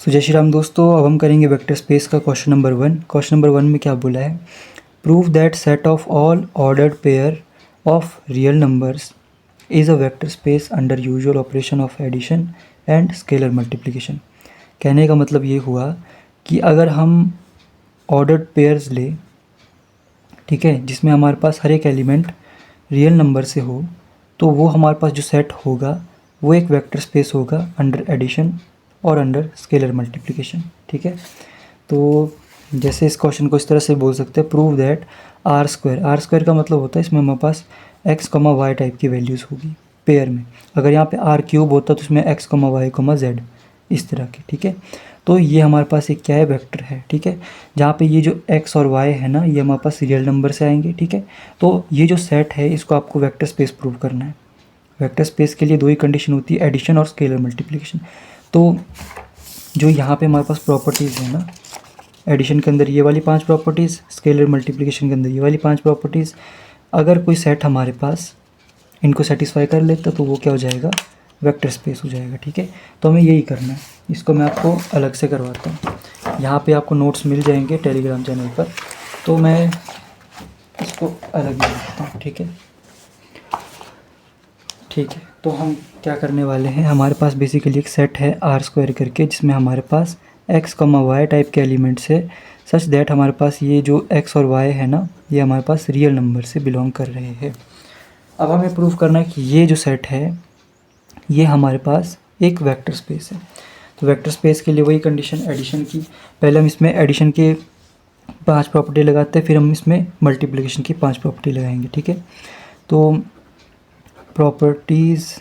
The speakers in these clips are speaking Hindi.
सो जय श्री राम दोस्तों, अब हम करेंगे वेक्टर स्पेस का क्वेश्चन नंबर 1। क्वेश्चन नंबर 1 में क्या बोला है? Prove that set of all ordered pair of real numbers is a vector space under usual operation of addition and scalar multiplication. कहने का मतलब ये हुआ कि अगर हम ऑर्डर्ड पेयर्स ले, ठीक है, जिसमें हमारे पास हर एक एलिमेंट रियल नंबर से हो, तो वो हमारे पास जो सेट होगा वो एक वेक्टर स्पेस होगा अंडर एडिशन और अंडर स्केलर मल्टीप्लिकेशन। ठीक है, तो जैसे इस क्वेश्चन को इस तरह से बोल सकते हैं, प्रूव दैट आर स्क्वायर का मतलब होता है इसमें हमारे पास एक्स कमा वाई टाइप की वैल्यूज़ होगी पेयर में। अगर यहाँ पे आर क्यूब होता तो इसमें एक्स कमा वाई कमा जेड इस तरह की। ठीक है, तो ये हमारे पास एक क्या है, वेक्टर है। ठीक है, जहाँ पे ये जो एक्स और वाई है ना, ये हमारे पास रियल नंबर से आएंगे। ठीक है, तो ये जो सेट है इसको आपको वेक्टर स्पेस प्रूव करना है। वेक्टर स्पेस के लिए दो ही कंडीशन होती है, एडिशन और स्केलर मल्टीप्लिकेशन। तो जो यहाँ पे हमारे पास प्रॉपर्टीज़ है ना, एडिशन के अंदर ये वाली 5 प्रॉपर्टीज़, स्केलर मल्टीप्लिकेशन के अंदर ये वाली 5 प्रॉपर्टीज़, अगर कोई सेट हमारे पास इनको सेटिस्फाई कर लेता तो वो क्या हो जाएगा, वेक्टर स्पेस हो जाएगा। ठीक है, तो हमें यही करना है। इसको मैं आपको अलग से करवाता हूँ, यहाँ पे आपको नोट्स मिल जाएंगे टेलीग्राम चैनल पर, तो मैं इसको अलग ही रखता हूँ। ठीक है, ठीक है, तो हम क्या करने वाले हैं, हमारे पास बेसिकली एक सेट है आर स्क्वायर करके, जिसमें हमारे पास एक्स कमा वाई टाइप के एलिमेंट्स है, सच दैट हमारे पास ये जो एक्स और वाई है ना, ये हमारे पास रियल नंबर से बिलोंग कर रहे हैं। अब हमें प्रूव करना है कि ये जो सेट है ये हमारे पास एक वेक्टर स्पेस है। तो वेक्टर स्पेस के लिए वही कंडीशन एडिशन की, पहले हम इसमें एडिशन के 5 प्रॉपर्टी लगाते हैं, फिर हम इसमें मल्टीप्लिकेशन की 5 प्रॉपर्टी लगाएंगे। ठीक है, तो प्रॉपर्टीज़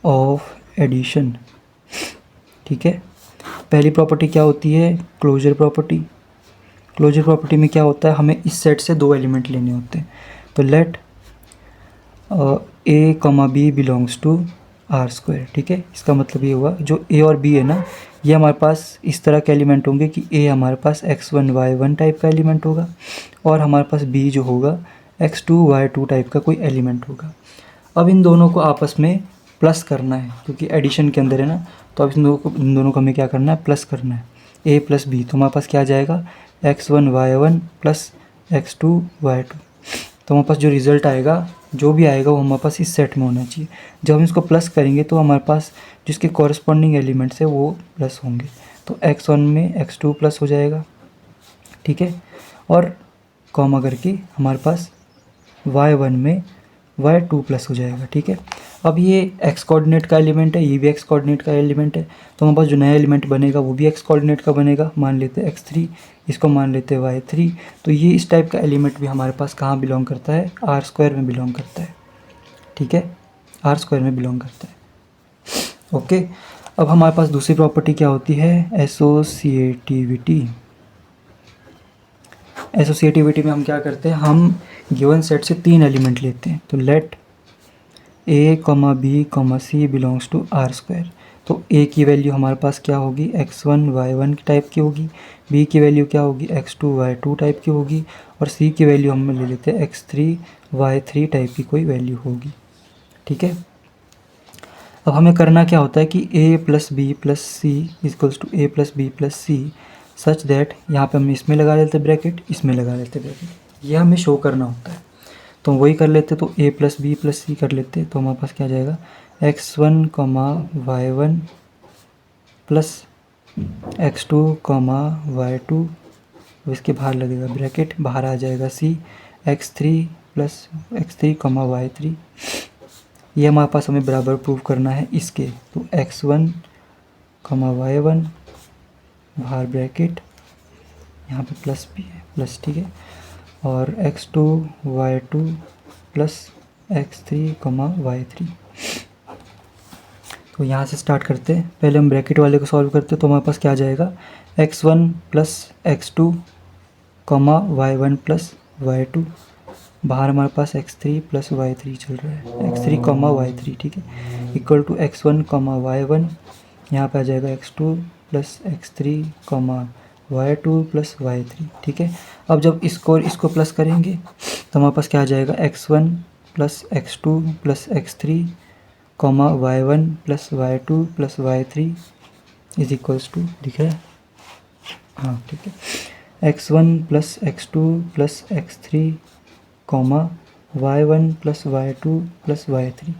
ऑफ एडिशन। ठीक है, पहली प्रॉपर्टी क्या होती है, क्लोजर प्रॉपर्टी। क्लोजर प्रॉपर्टी में क्या होता है, हमें इस सेट से 2 एलिमेंट लेने होते हैं। तो let A comma B belongs to R square. ठीक है, इसका मतलब ये हुआ जो ए और बी है ना, ये हमारे पास इस तरह के एलिमेंट होंगे कि ए हमारे पास x1 y1 टाइप का एलिमेंट होगा और हमारे पास बी जो होगा x2 y2 टाइप का कोई एलिमेंट होगा। अब इन दोनों को आपस में प्लस करना है, क्योंकि एडिशन के अंदर है ना, तो अब इन दोनों को हमें क्या करना है, प्लस करना है, a प्लस बी। तो हमारे पास क्या आ जाएगा, x1 y1 plus x2 y2। तो हमारे पास जो रिज़ल्ट आएगा, जो भी आएगा वो हमारे पास इस सेट में होना चाहिए। जब हम इसको प्लस करेंगे तो हमारे पास जिसके कॉरस्पॉन्डिंग एलिमेंट्स है वो प्लस होंगे। तो x1 में x2 प्लस हो जाएगा। ठीक है, और कॉमा करके हमारे पास y1 में y2 प्लस हो जाएगा। ठीक है, अब ये x कोऑर्डिनेट का एलिमेंट है, ये भी x कोऑर्डिनेट का एलिमेंट है, तो हमारे पास जो नया एलिमेंट बनेगा वो भी x कोऑर्डिनेट का बनेगा। मान लेते हैं x3, इसको मान लेते हैं y3। तो ये इस टाइप का एलिमेंट भी हमारे पास कहाँ बिलोंग करता है, आर स्क्वायर में बिलोंग करता है। ठीक है, आर स्क्वायर में बिलोंग करता है। ओके, अब हमारे पास दूसरी प्रॉपर्टी क्या होती है, एसोसिएटिविटी। एसोसिएटिविटी में हम क्या करते हैं, हम गिवन सेट से 3 एलिमेंट लेते हैं। तो let A comma B comma C belongs to R square. तो ए की वैल्यू हमारे पास क्या होगी, x1 y1 टाइप की होगी, बी की वैल्यू क्या होगी, x2 y2 टाइप की होगी, और सी की वैल्यू हम ले लेते हैं x3 y3 टाइप की कोई वैल्यू होगी। ठीक है, अब हमें करना क्या होता है कि a plus B plus C equals to A plus B plus C, such that यहाँ पे हम इसमें लगा लेते ब्रैकेट, इसमें लगा लेते ब्रैकेट, ये हमें शो करना होता है। तो वही कर लेते, तो a प्लस बी प्लस सी कर लेते, तो हमारे पास क्या आ जाएगा, x1 comma y1 plus x2 comma y2, इसके बाहर लगेगा ब्रैकेट, बाहर आ जाएगा c, x3 plus x3 comma y3। ये हमारे पास हमें बराबर प्रूव करना है इसके। तो x1 कॉमा y1 बाहर ब्रैकेट, यहाँ पे प्लस भी है, प्लस। ठीक है, और x2 y2 प्लस x3 कमा y3। तो यहाँ से स्टार्ट करते हैं, पहले हम ब्रैकेट वाले को सॉल्व करते हैं। तो हमारे पास क्या आ जाएगा, x1 प्लस x2 कमा y1 प्लस y2, बाहर हमारे पास x3 प्लस y3 चल रहा है, x3 कमा y3। ठीक है, इक्वल टू x1 कमा y1, यहाँ पे आ जाएगा x2 प्लस x3 कमा y2 प्लस y3। ठीक है, अब जब इसको प्लस करेंगे तो हमारे पास क्या आ जाएगा, x1 plus x2 plus x3 comma y1 plus y2 plus y3 is equals to, दिख रहा है? हाँ ठीक है, x1 plus x2 plus x3 comma y1 plus y2 plus y3।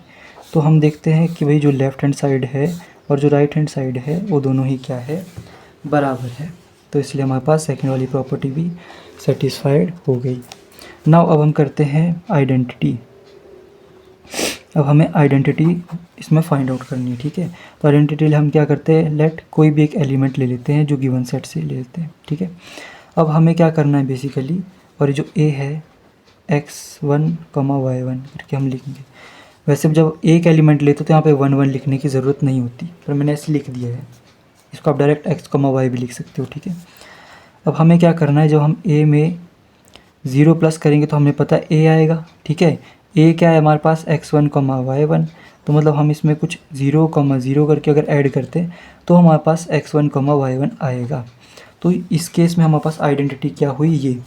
तो हम देखते हैं कि भाई जो लेफ़्ट हैंड साइड है और जो राइट हैंड साइड है वो दोनों ही क्या है, बराबर है। तो इसलिए हमारे पास सेकंड वाली प्रॉपर्टी भी सेटिस्फाइड हो गई। नाउ अब हम करते हैं आइडेंटिटी। अब हमें आइडेंटिटी इसमें फाइंड आउट करनी है, ठीक है। तो आइडेंटिटी हम क्या करते हैं, लेट कोई भी एक एलिमेंट ले लेते हैं जो गिवन सेट से ले लेते हैं, ठीक है। अब हमें क्या करना है बेसिकली, और जो ए है x1 y1 करके हम लिखेंगे। वैसे जब एक एलिमेंट लेते तो यहाँ पे 1 1 लिखने की ज़रूरत नहीं होती, पर मैंने ऐसे लिख दिया है। इसको आप डायरेक्ट x y भी लिख सकते हो, ठीक है। अब हमें क्या करना है, जब हम a में 0 प्लस करेंगे तो हमें पता है a आएगा, ठीक है। a क्या है हमारे पास x1 y1, तो मतलब हम इसमें कुछ 0 0 करके अगर ऐड करते तो हमारे पास x1 y1 आएगा। तो इस केस में हमारे पास आइडेंटिटी क्या हुई, ये।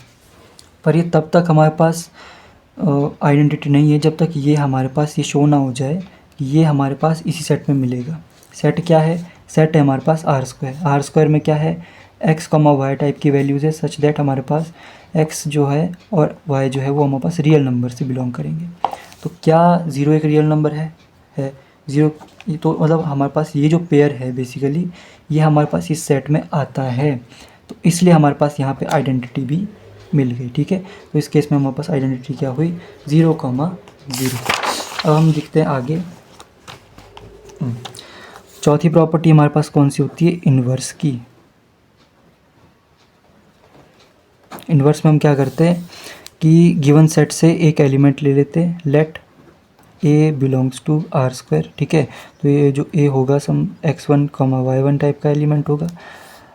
पर ये तब तक हमारे पास आइडेंटिटी नहीं है जब तक ये हमारे पास ये शो ना हो जाए कि ये हमारे पास इसी सेट में मिलेगा। सेट क्या है, सेट है हमारे पास आर स्क्वायर। आर स्क्वायर में क्या है, एक्स कॉमा वाई टाइप की वैल्यूज़ है, सच दैट हमारे पास एक्स जो है और वाई जो है वो हमारे पास रियल नंबर से बिलोंग करेंगे। तो क्या ज़ीरो एक रियल नंबर है ज़ीरो। तो मतलब हमारे पास ये जो पेयर है बेसिकली ये हमारे पास इस सेट में आता है, तो इसलिए हमारे पास यहाँ पे आइडेंटिटी भी मिल गई, ठीक है। तो इस केस में हमारे पास आइडेंटिटी क्या हुई, 0 0। अब हम देखते हैं आगे। चौथी प्रॉपर्टी हमारे पास कौन सी होती है, इन्वर्स की। इन्वर्स में हम क्या करते हैं कि गिवन सेट से एक एलिमेंट ले लेते हैं, let A belongs to R square, ठीक है। तो ये जो ए होगा सम x1 y1 टाइप का एलिमेंट होगा।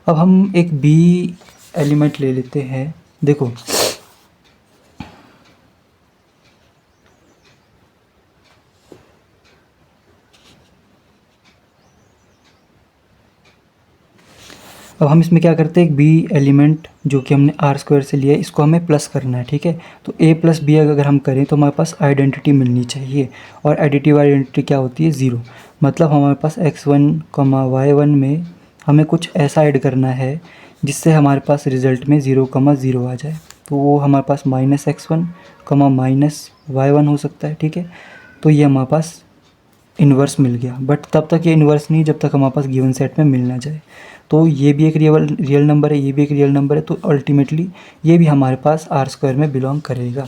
अब हम एक बी एलिमेंट ले लेते हैं, देखो अब हम इसमें क्या करते हैं, एक बी एलिमेंट जो कि हमने आर स्क्वायर से लिया है इसको हमें प्लस करना है, ठीक है। तो ए प्लस बी अगर हम करें तो हमारे पास आइडेंटिटी मिलनी चाहिए, और एडिटिव आइडेंटिटी क्या होती है, 0। मतलब हमारे पास x1 y1 में हमें कुछ ऐसा ऐड करना है जिससे हमारे पास रिज़ल्ट में 0 0 आ जाए। तो वो हमारे पास -x1 -y1 हो सकता है, ठीक है। तो ये हमारे पास इन्वर्स मिल गया, बट तब तक ये इन्वर्स नहीं जब तक हमारे पास गिवन सेट में मिल ना जाए। तो ये भी एक रियल नंबर है, ये भी एक रियल नंबर है, तो अल्टीमेटली ये भी हमारे पास आर स्क्वायर में बिलोंग करेगा।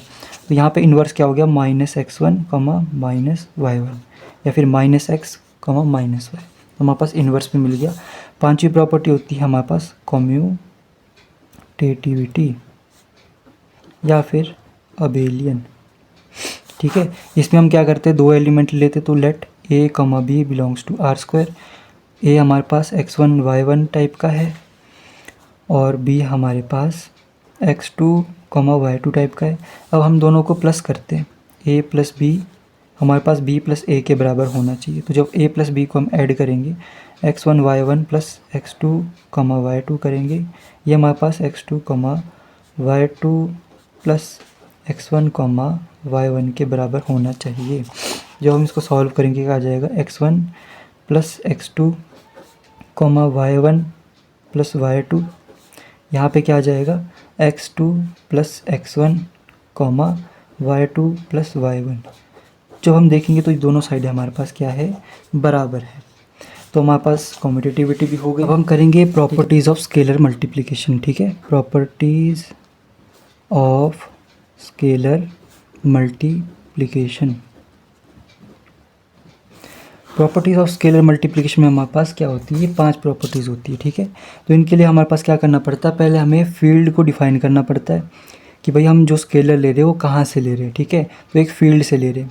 तो यहाँ पे इन्वर्स क्या हो गया, -x1 -y1 या फिर -x -y। तो हमारे पास इन्वर्स भी मिल गया। पांचवी प्रॉपर्टी होती है हमारे पास कम्यूटेटिविटी या फिर अबेलियन, ठीक है। इसमें हम क्या करते हैं, दो एलिमेंट लेते, तो let A B belongs to R square. A हमारे पास x1 y1 टाइप का है और बी हमारे पास x2 y2 टाइप का है। अब हम दोनों को प्लस करते हैं, a प्लस बी, हमारे पास b प्लस ए के बराबर होना चाहिए। तो जब a प्लस बी को हम ऐड करेंगे, x1 y1 plus x2 y2 करेंगे, ये हमारे पास x2 y2 plus x1 y1 के बराबर होना चाहिए। जब हम इसको सॉल्व करेंगे क्या आ जाएगा, x1 plus x2 y1 plus y2, यहाँ पे क्या आ जाएगा, x2 plus x1 y2 plus y1। जब हम देखेंगे तो ये दोनों साइड हमारे पास क्या है, बराबर है। तो हमारे पास कम्यूटेटिविटी भी हो गई। अब हम करेंगे प्रॉपर्टीज़ ऑफ स्केलर मल्टीप्लिकेशन, ठीक है। Properties of scalar multiplication. Properties of scalar multiplication में हमारे पास क्या होती है, 5 प्रॉपर्टीज़ होती है, ठीक है। तो इनके लिए हमारे पास क्या करना पड़ता है, पहले हमें फील्ड को डिफाइन करना पड़ता है कि भाई हम जो स्केलर ले रहे हैं वो कहाँ से ले रहे हैं, ठीक है। तो एक फील्ड से ले रहे हैं।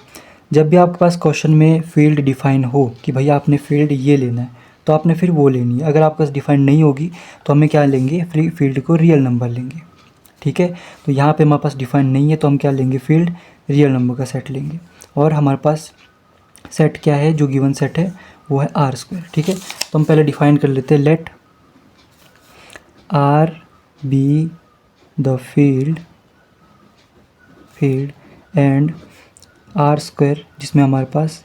जब भी आपके पास क्वेश्चन में फील्ड डिफाइन हो कि भाई आपने फील्ड ये लेना है तो आपने फिर वो लेनी है। अगर आपके पास डिफाइन नहीं होगी तो हमें क्या लेंगे, फील्ड को रियल नंबर लेंगे, ठीक है। तो यहाँ पे हमारे पास डिफाइन नहीं है तो हम क्या लेंगे, फील्ड रियल नंबर का सेट लेंगे। और हमारे पास सेट क्या है, जो गिवन सेट है वो है आर स्क्वायर, ठीक है। तो हम पहले डिफाइन कर लेते हैं, let R be the field and R square, जिसमें हमारे पास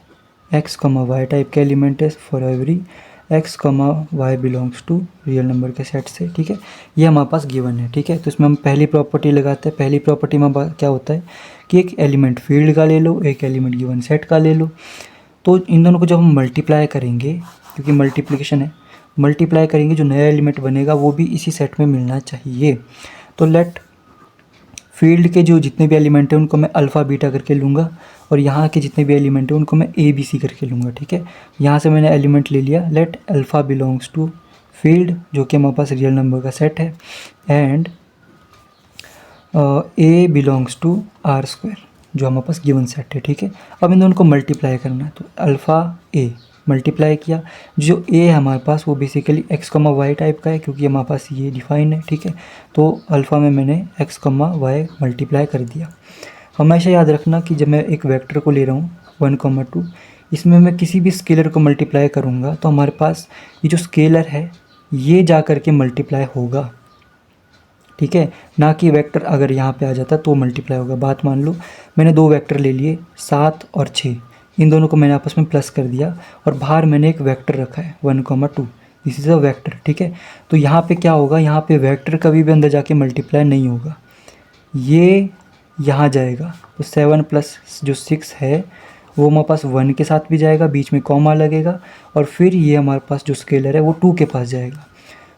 x y टाइप के एलिमेंट है for every X comma Y belongs to real number के सेट से, ठीक है। ये हमारे पास गिवन है, ठीक है। तो इसमें हम पहली प्रॉपर्टी लगाते हैं। पहली प्रॉपर्टी में क्या होता है कि एक एलिमेंट फील्ड का ले लो, एक एलिमेंट गिवन सेट का ले लो। तो इन दोनों को जब हम मल्टीप्लाई करेंगे, क्योंकि मल्टीप्लिकेशन है, मल्टीप्लाई करेंगे, जो नया एलिमेंट बनेगा वो भी इसी सेट में मिलना चाहिए। तो लेट फील्ड के जो जितने भी एलिमेंट हैं उनको मैं अल्फ़ा बीटा करके लूँगा, और यहाँ के जितने भी एलिमेंट हैं उनको मैं ए बी सी करके लूँगा, ठीक है। यहाँ से मैंने एलिमेंट ले लिया, let alpha belongs to field, जो कि हमारे पास रियल नंबर का सेट है, and A belongs to R square, जो हमारे पास गिवन सेट है, ठीक है। अब इन दोनों को मल्टीप्लाई करना है, तो अल्फ़ा ए मल्टीप्लाई किया, जो ए है हमारे पास वो basically x comma Y type का है, क्योंकि हमारे पास ये डिफाइन है, ठीक है। तो अल्फ़ा में मैंने एक्स कमा वाई मल्टीप्लाई कर दिया। हमेशा याद रखना कि जब मैं एक वेक्टर को ले रहा हूँ 1, 2, इसमें मैं किसी भी स्केलर को मल्टीप्लाई करूँगा तो हमारे पास ये जो स्केलर है ये जा कर के मल्टीप्लाई होगा, ठीक है, ना कि वेक्टर अगर यहाँ पे आ जाता तो मल्टीप्लाई होगा। बात मान लो मैंने दो वेक्टर ले लिए 7 और 6, इन दोनों को मैंने आपस में प्लस कर दिया, और बाहर मैंने एक वेक्टर रखा है 1, 2, दिस इज़ अ वेक्टर, ठीक है। तो यहाँ पे क्या होगा, यहाँ पे वेक्टर कभी भी अंदर जाके मल्टीप्लाई नहीं होगा, ये यहाँ जाएगा। तो 7 प्लस जो 6 है वो हमारे पास 1 के साथ भी जाएगा, बीच में कॉमा लगेगा, और फिर ये हमारे पास जो स्केलर है वो 2 के पास जाएगा।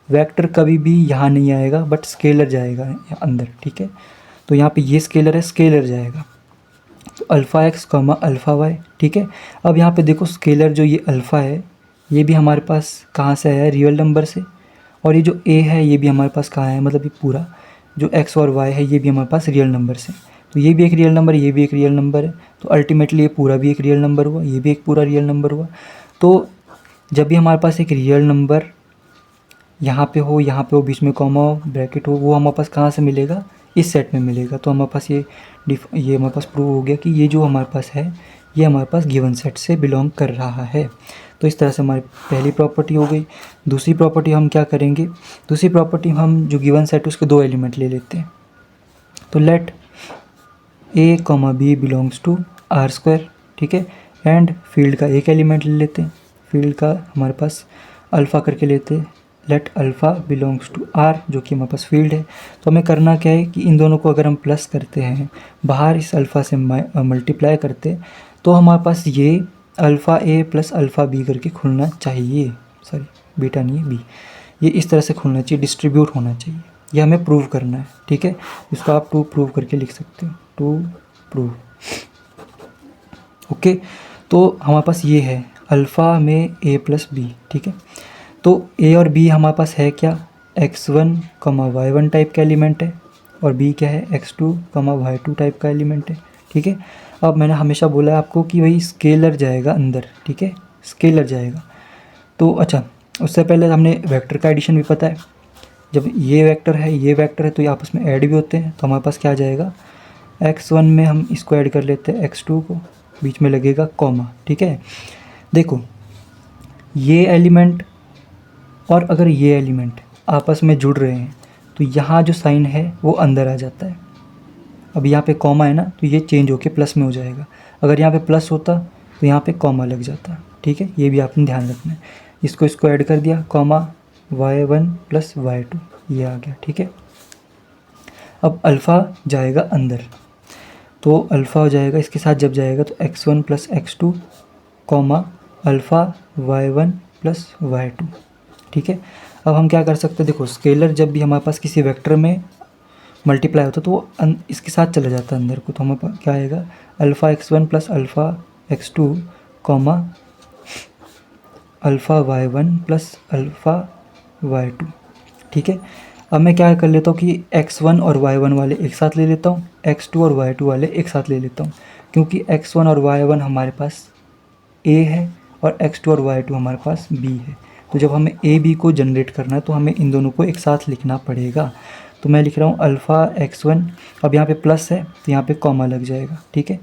वेक्टर कभी भी यहाँ नहीं आएगा, बट स्केलर जाएगा अंदर, ठीक है। तो यहाँ पे ये स्केलर है, स्केलर जाएगा, तो alpha X comma alpha Y, ठीक है। अब यहाँ पे देखो स्केलर जो ये अल्फ़ा है ये भी हमारे पास कहाँ से आया है, रियल नंबर से, और ये जो ए है ये भी हमारे पास कहाँ है, मतलब ये पूरा जो एक्स और वाई है ये भी हमारे पास रियल नंबर से। तो ये भी एक रियल नंबर है, ये भी एक रियल नंबर है, तो अल्टीमेटली ये पूरा भी एक रियल नंबर हुआ, ये भी एक पूरा रियल नंबर हुआ। तो जब भी हमारे पास एक रियल नंबर यहाँ पे हो, बीच में कॉमा हो, ब्रैकेट हो, वो हमारे पास कहाँ से मिलेगा, इस सेट में मिलेगा। तो हमारे पास ये हमारे पास प्रूव हो गया कि ये जो हमारे पास है ये हमारे पास गिवन सेट से बिलोंग कर रहा है। तो इस तरह से हमारी पहली प्रॉपर्टी हो गई। दूसरी प्रॉपर्टी हम क्या करेंगे, दूसरी प्रॉपर्टी हम जो गिवन सेट उसके दो एलिमेंट ले लेते हैं। तो let A comma B belongs to R square, ठीक है, एंड फील्ड का एक एलिमेंट ले लेते हैं, फील्ड का हमारे पास अल्फ़ा करके लेते हैं, let alpha belongs to R, जो कि हमारे पास फील्ड है। तो हमें करना क्या है कि इन दोनों को अगर हम प्लस करते हैं, बाहर इस अल्फ़ा से मल्टीप्लाई करते हैं, तो हमारे पास ये alpha A plus alpha B करके खुलना चाहिए, सॉरी बीटा नहीं है बी, ये इस तरह से खुलना चाहिए, डिस्ट्रीब्यूट होना चाहिए। ये हमें प्रूव करना है, ठीक है। इसको आप टू प्रूव करके लिख सकते हो, टू प्रूव, ओके। तो हमारे पास ये है अल्फ़ा में ए प्लस बी, ठीक है। तो ए और बी हमारे पास है क्या, x1 कमा y1 टाइप का एलिमेंट है, और बी क्या है x2 कमा y2 टाइप का एलिमेंट है, ठीक है। अब मैंने हमेशा बोला है आपको कि वही स्केलर जाएगा अंदर, ठीक है, स्केलर जाएगा। तो अच्छा, उससे पहले हमने वेक्टर का एडिशन भी पता है, जब ये वेक्टर है ये वेक्टर है तो ये आपस में ऐड भी होते हैं। तो हमारे पास क्या आ जाएगा, x1 में हम इसको ऐड कर लेते हैं x2 को, बीच में लगेगा कॉमा, ठीक है। देखो ये एलिमेंट और अगर ये एलिमेंट आपस में जुड़ रहे हैं तो यहाँ जो साइन है वो अंदर आ जाता है। अब यहाँ पे कॉमा है ना, तो ये चेंज होके प्लस में हो जाएगा। अगर यहाँ पे प्लस होता तो यहाँ पे कॉमा लग जाता, ठीक है। ये भी आपने ध्यान रखना है। इसको ऐड कर दिया, कॉमा y1 प्लस y2, ये आ गया, ठीक है। अब अल्फ़ा जाएगा अंदर, तो अल्फ़ा हो जाएगा इसके साथ जब जाएगा तो x1 plus x2 comma alpha y1 plus y2, ठीक है। अब हम क्या कर सकते हैं, देखो स्केलर जब भी हमारे पास किसी वेक्टर में मल्टीप्लाई होता है तो वो इसके साथ चला जाता है अंदर को। तो हमारे पास क्या आएगा, alpha x1 plus alpha x2 comma alpha y1 plus alpha y2, ठीक है। अब मैं क्या कर लेता हूँ कि x1 और y1 वाले एक साथ ले लेता हूँ, x2 और y2 वाले एक साथ ले लेता हूँ, क्योंकि x1 और y1 हमारे पास a है और x2 और y2 हमारे पास b है। तो जब हमें ए बी को जनरेट करना है तो हमें इन दोनों को एक साथ लिखना पड़ेगा। तो मैं लिख रहा हूँ अल्फ़ा x1, अब यहाँ पे प्लस है तो यहाँ पे कॉमा लग जाएगा, ठीक है।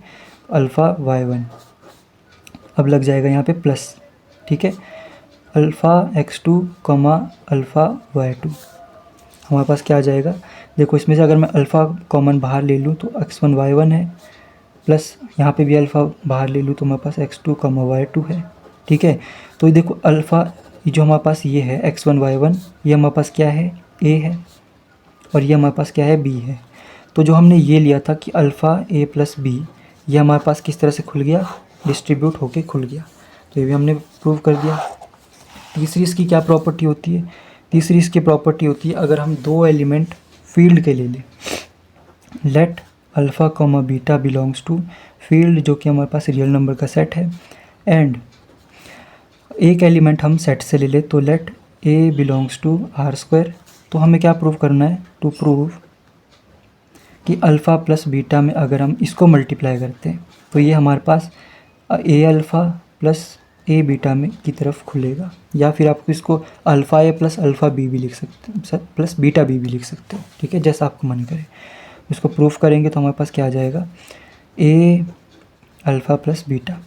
अल्फ़ा y1 अब लग जाएगा यहाँ पे प्लस, ठीक है। Alpha x2 comma alpha y2 हमारे पास क्या आ जाएगा, देखो इसमें से अगर मैं अल्फ़ा कॉमन बाहर ले लूँ तो x1 y1 है, प्लस यहाँ पे भी अल्फ़ा बाहर ले लूँ तो हमारे पास x2 कॉमा y2 है, ठीक है। तो ये देखो अल्फ़ा ये जो हमारे पास ये है x1 y1, ये हमारे पास क्या है, a है, और ये हमारे पास क्या है, b है। तो जो हमने ये लिया था कि अल्फ़ा a प्लस बी, ये हमारे पास किस तरह से खुल गया, डिस्ट्रीब्यूट होके खुल गया। तो ये भी हमने प्रूव कर दिया। तीसरी इसकी क्या प्रॉपर्टी होती है, तीसरी इसकी प्रॉपर्टी होती है अगर हम दो एलिमेंट फील्ड के ले लें, let alpha comma beta belongs to field, जो कि हमारे पास रियल नंबर का सेट है, एंड एक एलिमेंट हम सेट से ले ले तो let A belongs to R square. तो हमें क्या प्रूव करना है, टू प्रूव कि अल्फ़ा प्लस बीटा में अगर हम इसको मल्टीप्लाई करते हैं तो ये हमारे पास A alpha plus A beta में की तरफ खुलेगा, या फिर आप इसको alpha A plus alpha B भी लिख सकते हैं, प्लस बीटा बी भी लिख सकते हो, ठीक है, जैसा आपको मन करे। इसको प्रूफ करेंगे तो हमारे पास क्या आ जाएगा, ए अल्फ़ा प्लस बीटा।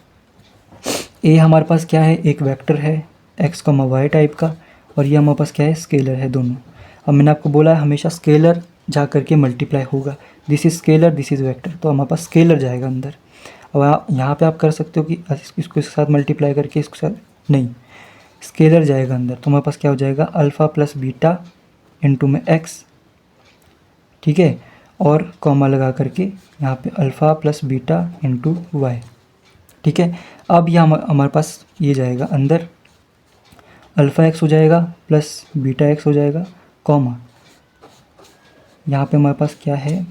ए हमारे पास क्या है, एक वेक्टर है एक्स कॉमा वाई टाइप का, और ये हमारे पास क्या है, स्केलर है दोनों। अब मैंने आपको बोला है हमेशा स्केलर जा करके मल्टीप्लाई होगा, this is scalar this is vector, तो हमारे पास स्केलर जाएगा अंदर। अब यहाँ पे आप कर सकते हो कि इसको इसके साथ मल्टीप्लाई करके इसके साथ, नहीं, स्केलर जाएगा अंदर, तो हमारे पास क्या हो जाएगा, अल्फ़ा प्लस बीटा इंटू में एक्स, ठीक है, और कॉमा लगा करके यहाँ पे alpha plus beta into Y, ठीक है। अब यह हमारे पास ये जाएगा अंदर, अल्फ़ा एक्स हो जाएगा प्लस बीटा एक्स हो जाएगा, कॉमा यहाँ पे हमारे पास क्या है,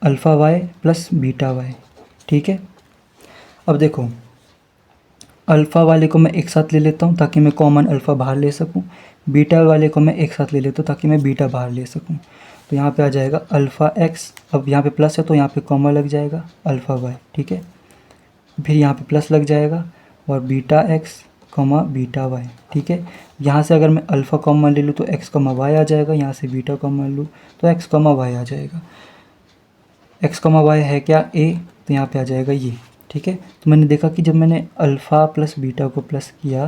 alpha Y plus beta Y, ठीक है। अब देखो अल्फ़ा वाले को मैं एक साथ ले लेता हूँ ताकि मैं कॉमन अल्फ़ा बाहर ले सकूँ, बीटा वाले को मैं एक साथ ले लेता हूँ ताकि मैं बीटा बाहर ले सकूँ। तो यहाँ पे आ जाएगा अल्फ़ा एक्स, अब यहाँ पे प्लस है तो यहाँ पे कॉमा लग जाएगा अल्फ़ा वाई, ठीक है, फिर यहाँ पे प्लस लग जाएगा और beta X comma beta Y, ठीक है। यहाँ से अगर मैं अल्फ़ा कॉमन ले लूँ तो एक्स कॉमा वाई आ जाएगा, यहाँ से बीटा कॉमन लूँ तो एक्स कॉमा वाई आ जाएगा। एक्स कॉमा वाई है क्या, ए, तो यहाँ पे आ जाएगा ये, ठीक है। तो मैंने देखा कि जब मैंने अल्फ़ा प्लस बीटा को प्लस किया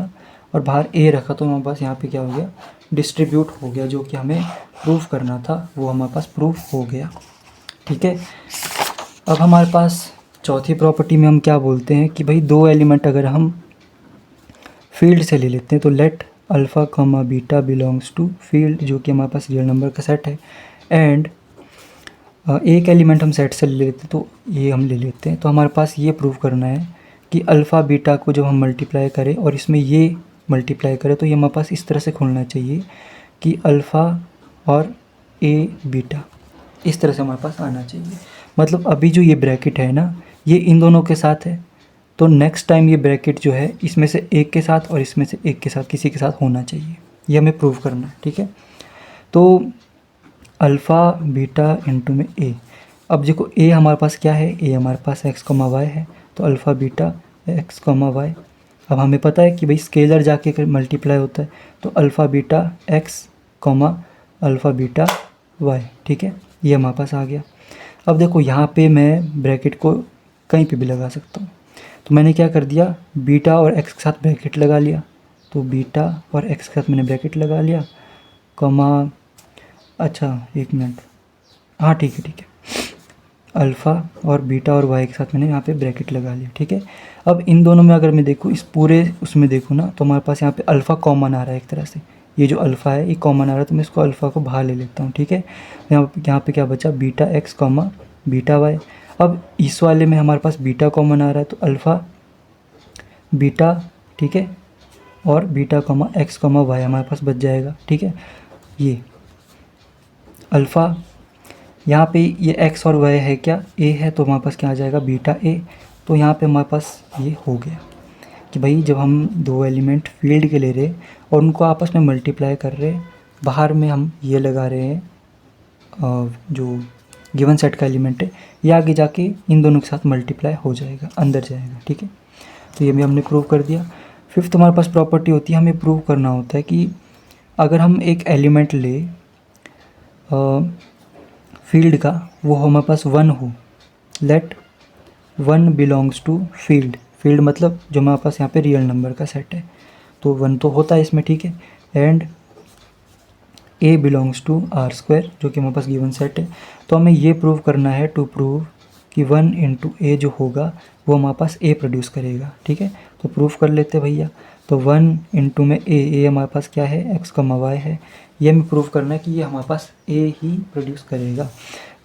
और बाहर ए रखा तो हमारे पास यहाँ पे क्या हो गया, डिस्ट्रीब्यूट हो गया, जो कि हमें प्रूफ करना था वो हमारे पास प्रूफ हो गया, ठीक है। अब हमारे पास चौथी प्रॉपर्टी में हम क्या बोलते हैं कि भाई दो एलिमेंट अगर हम फील्ड से ले लेते हैं तो let alpha comma beta belongs to field, जो कि हमारे पास रियल नंबर का सेट है, एंड एक एलिमेंट हम सेट से ले लेते हैं तो ये हम ले लेते हैं। तो हमारे पास ये प्रूव करना है कि अल्फ़ा बीटा को जब हम मल्टीप्लाई करें और इसमें ये मल्टीप्लाई करें तो ये हमारे पास इस तरह से खुलना चाहिए कि अल्फ़ा और ए बीटा इस तरह से हमारे पास आना चाहिए। मतलब अभी जो ये ब्रैकेट है ना, ये इन दोनों के साथ है, तो नेक्स्ट टाइम ये ब्रैकेट जो है इसमें से एक के साथ और इसमें से एक के साथ किसी के साथ होना चाहिए, ये हमें प्रूव करना है, ठीक है। तो अल्फ़ा बीटा इंटू में ए, अब देखो ए हमारे पास क्या है, ए हमारे पास एक्स कॉमा वाई है, तो alpha beta X comma Y. अब हमें पता है कि भाई स्केलर जाके मल्टीप्लाई होता है, तो alpha beta X comma alpha beta Y, ठीक है, ये हमारे पास आ गया। अब देखो यहाँ पे मैं ब्रैकेट को कहीं पे भी लगा सकता हूँ, तो मैंने क्या कर दिया, बीटा और एक्स के साथ ब्रैकेट लगा लिया, तो बीटा और एक्स के साथ मैंने ब्रैकेट लगा लिया, कॉमा, अच्छा एक मिनट, हाँ ठीक है, अल्फ़ा और बीटा और वाई के साथ मैंने यहाँ पे ब्रैकेट लगा लिया, ठीक है। अब इन दोनों में अगर मैं देखूँ, इस पूरे उसमें देखूँ ना, तो हमारे पास यहाँ पे अल्फ़ा कॉमन आ रहा है एक तरह से, ये जो अल्फ़ा है ये कॉमन आ रहा है, तो मैं इसको अल्फ़ा को बाहर ले लेता हूँ, ठीक है। यहाँ पे क्या बचा, beta X comma beta Y. अब इस वाले में हमारे पास बीटा कॉमन आ रहा है, तो अल्फ़ा बीटा, ठीक है, और beta comma X comma Y हमारे पास बच जाएगा, ठीक है। ये अल्फ़ा यहाँ पे ये एक्स और वाई है क्या, ए है, तो हमारे पास क्या आ जाएगा, बीटा ए। तो यहाँ पे हमारे पास ये हो गया कि भाई जब हम दो एलिमेंट फील्ड के ले रहे और उनको आपस में मल्टीप्लाई कर रहे, बाहर में हम ये लगा रहे हैं जो गिवन सेट का एलिमेंट है, ये आगे जाके इन दोनों के साथ मल्टीप्लाई हो जाएगा, अंदर जाएगा, ठीक है। तो ये भी हमने प्रूव कर दिया। फिफ्थ हमारे पास प्रॉपर्टी होती है, हमें प्रूव करना होता है कि अगर हम एक एलिमेंट ले फील्ड का, वो हमारे पास वन हो, let one belongs to field, field मतलब जो हमारे पास यहाँ पे रियल नंबर का सेट है, तो वन तो होता है इसमें, ठीक है, and A belongs to R square, जो कि हमारे पास गिवन सेट है। तो हमें ये प्रूव करना है, टू प्रूव कि वन इंटू ए जो होगा वो हमारे पास ए प्रोड्यूस करेगा, ठीक है। तो प्रूफ कर लेते हैं भैया। तो 1 इंटू में ए हमारे पास क्या है, एक्स कमा वाई है। ये हमें प्रूव करना है कि ये हमारे पास ए ही प्रोड्यूस करेगा।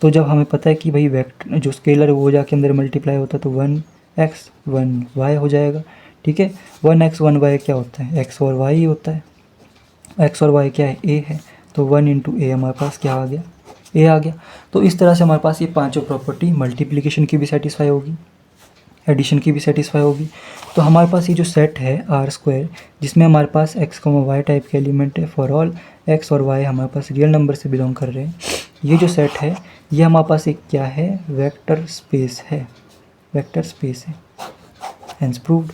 तो जब हमें पता है कि भाई वेक्टर जो स्केलर है वो जाके अंदर मल्टीप्लाई होता है तो 1x 1y हो जाएगा। ठीक है, 1x 1y क्या होता है, x और y ही होता है। x और y क्या है, a है, तो 1 इंटू ए हमारे पास क्या आ गया, a आ गया। तो इस तरह से हमारे पास ये पांचों प्रॉपर्टी मल्टीप्लिकेशन की भी सेटिस्फाई होगी, एडिशन की भी सेटिस्फाई होगी। तो हमारे पास ये जो सेट है आर स्क्वायर, जिसमें हमारे पास x वाई टाइप के एलिमेंट है, फॉर ऑल x और y हमारे पास रियल नंबर से बिलोंग कर रहे हैं, ये जो सेट है ये हमारे पास एक क्या है, वेक्टर स्पेस है, वेक्टर स्पेस है। Hence proved.